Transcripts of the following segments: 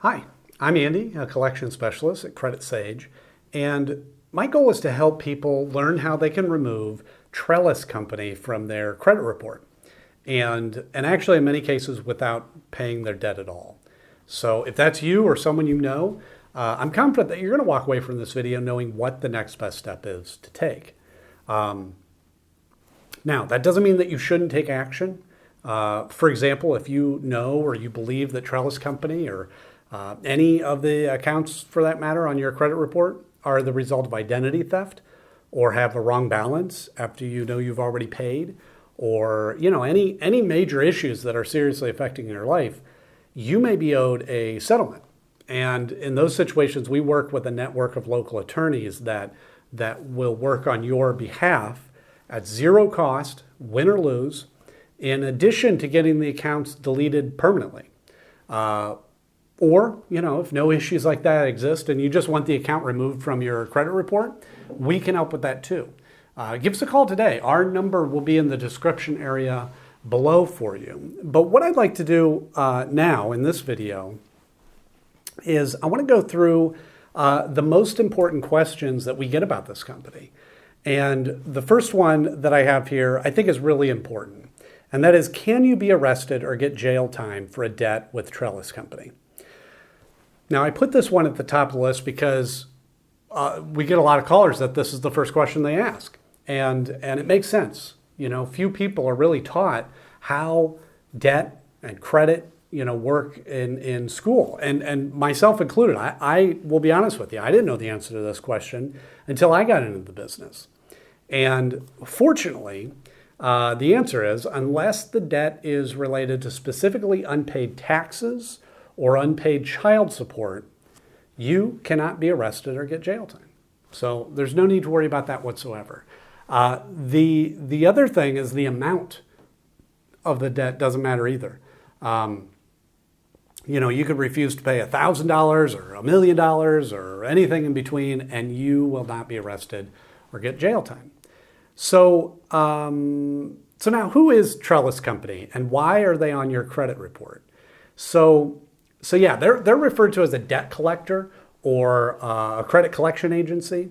Hi, I'm Andy, a collection specialist at Credit Sage, and my goal is to help people learn how they can remove Trellis Company from their credit report, and actually in many cases without paying their debt at all. So if that's you or someone you know, I'm confident that you're going to walk away from this video knowing what the next best step is to take. Now, that doesn't mean that you shouldn't take action. For example, if you know or you believe that Trellis Company or any of the accounts, for that matter, on your credit report are the result of identity theft or have a wrong balance after you know you've already paid, or any major issues that are seriously affecting your life, you may be owed a settlement. And in those situations, we work with a network of local attorneys that will work on your behalf at zero cost, win or lose, in addition to getting the accounts deleted permanently. Or, if no issues like that exist and you just want the account removed from your credit report, we can help with that too. Give us a call today. Our number will be in the description area below for you. But what I'd like to do now in this video is I want to go through the most important questions that we get about this company. And the first one that I have here I think is really important. And that is, can you be arrested or get jail time for a debt with Trellis Company? Now, I put this one at the top of the list because we get a lot of callers that this is the first question they ask. And it makes sense. Few people are really taught how debt and credit, work in school, and myself included. I will be honest with you, I didn't know the answer to this question until I got into the business. And fortunately, the answer is, unless the debt is related to specifically unpaid taxes or unpaid child support, you cannot be arrested or get jail time. So there's no need to worry about that whatsoever. The other thing is the amount of the debt doesn't matter either. You could refuse to pay $1,000 or $1 million or anything in between, and you will not be arrested or get jail time. So now, who is Trellis Company and why are they on your credit report? So yeah, they're referred to as a debt collector or a credit collection agency,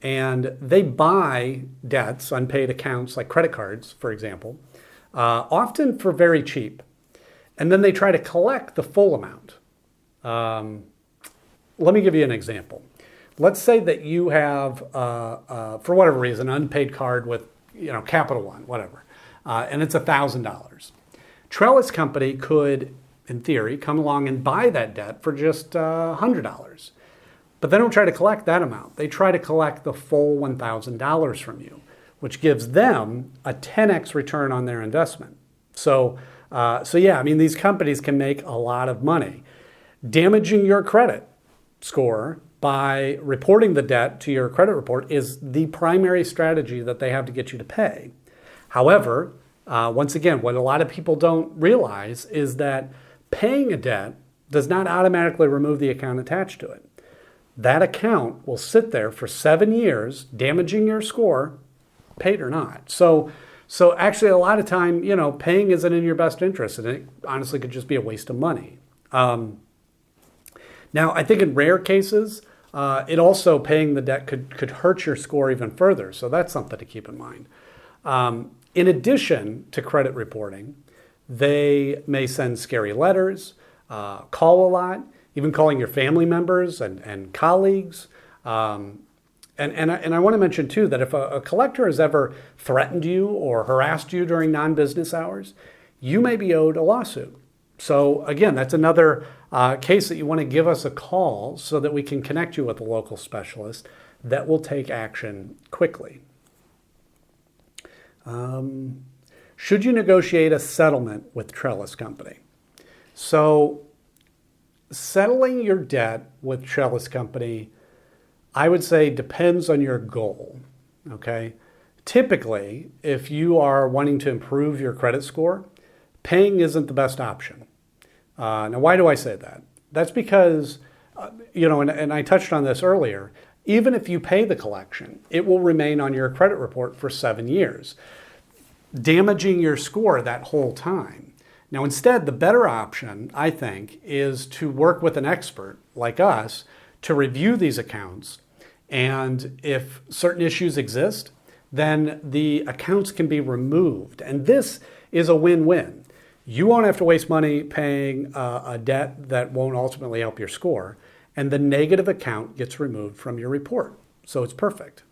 and they buy debts, unpaid accounts like credit cards, for example, often for very cheap, and then they try to collect the full amount. Let me give you an example. Let's say that you have, for whatever reason, an unpaid card with, Capital One, whatever, and it's $1,000. Trellis Company could, in theory, come along and buy that debt for just $100. But they don't try to collect that amount. They try to collect the full $1,000 from you, which gives them a 10x return on their investment. So yeah, these companies can make a lot of money. Damaging your credit score by reporting the debt to your credit report is the primary strategy that they have to get you to pay. However, once again, what a lot of people don't realize is that paying a debt does not automatically remove the account attached to it. That account will sit there for 7 years, damaging your score, paid or not. So actually, a lot of time, paying isn't in your best interest, and it honestly could just be a waste of money. Now, I think in rare cases, it also, paying the debt could hurt your score even further. So that's something to keep in mind. In addition to credit reporting, they may send scary letters, call a lot, even calling your family members and colleagues. And I want to mention too that if a collector has ever threatened you or harassed you during non-business hours, you may be owed a lawsuit. So again, that's another case that you want to give us a call so that we can connect you with a local specialist that will take action quickly. Should you negotiate a settlement with Trellis Company? So settling your debt with Trellis Company, I would say, depends on your goal, okay? Typically, if you are wanting to improve your credit score, paying isn't the best option. Now, why do I say that? That's because, and I touched on this earlier, even if you pay the collection, it will remain on your credit report for 7 years, damaging your score that whole time. Now, instead, the better option, I think, is to work with an expert like us to review these accounts. And if certain issues exist, then the accounts can be removed. And this is a win-win. You won't have to waste money paying a debt that won't ultimately help your score. And the negative account gets removed from your report. So it's perfect.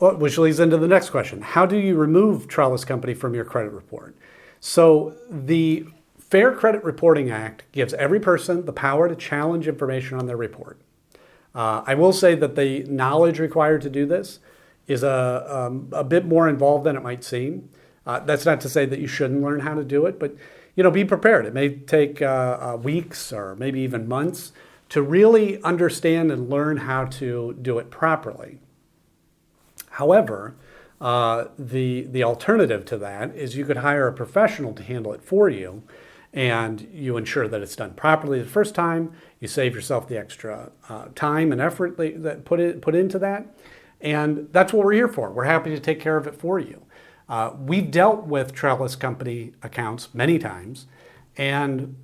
Which leads into the next question. How do you remove Trellis Company from your credit report? So the Fair Credit Reporting Act gives every person the power to challenge information on their report. I will say that the knowledge required to do this is a bit more involved than it might seem. That's not to say that you shouldn't learn how to do it, but be prepared. It may take weeks or maybe even months to really understand and learn how to do it properly. However, the alternative to that is you could hire a professional to handle it for you, and you ensure that it's done properly the first time. You save yourself the extra time and effort that put into that, and that's what we're here for. We're happy to take care of it for you. We've dealt with Trellis Company accounts many times, and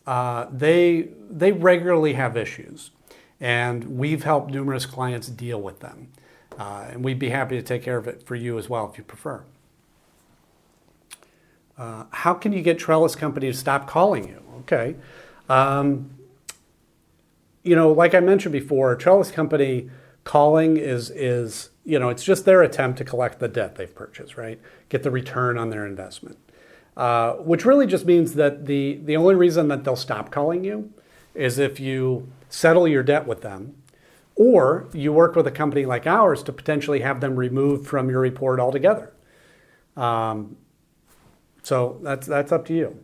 they regularly have issues, and we've helped numerous clients deal with them. And we'd be happy to take care of it for you as well if you prefer. How can you get Trellis Company to stop calling you? Okay. Like I mentioned before, Trellis Company calling is it's just their attempt to collect the debt they've purchased, right? Get the return on their investment. Which really just means that the only reason that they'll stop calling you is if you settle your debt with them, or you work with a company like ours to potentially have them removed from your report altogether. So that's up to you.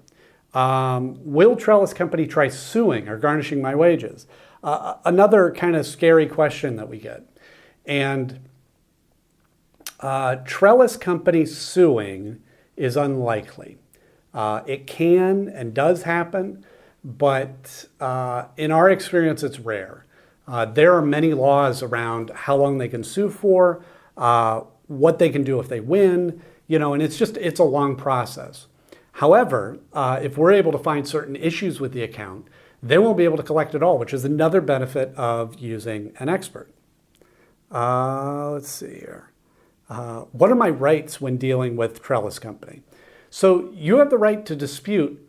Will Trellis Company try suing or garnishing my wages? Another kind of scary question that we get. And Trellis Company suing is unlikely. It can and does happen, but in our experience, it's rare. There are many laws around how long they can sue for, what they can do if they win, and it's a long process. However, if we're able to find certain issues with the account, they won't be able to collect it all, which is another benefit of using an expert. Let's see here. What are my rights when dealing with Trellis Company? So you have the right to dispute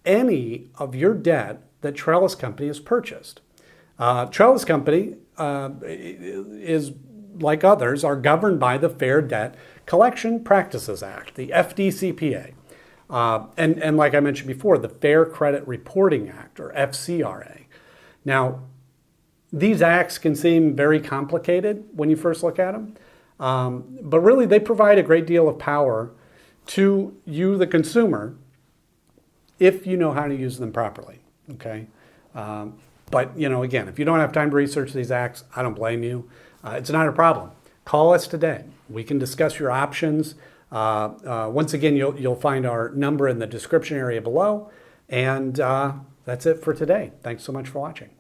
any of your debt that Trellis Company has purchased. Trellis Company is, like others, are governed by the Fair Debt Collection Practices Act, the FDCPA. And like I mentioned before, the Fair Credit Reporting Act, or FCRA. Now, these acts can seem very complicated when you first look at them, but really they provide a great deal of power to you, the consumer, if you know how to use them properly, okay? But, again, if you don't have time to research these acts, I don't blame you. It's not a problem. Call us today. We can discuss your options. Once again, you'll find our number in the description area below. And that's it for today. Thanks so much for watching.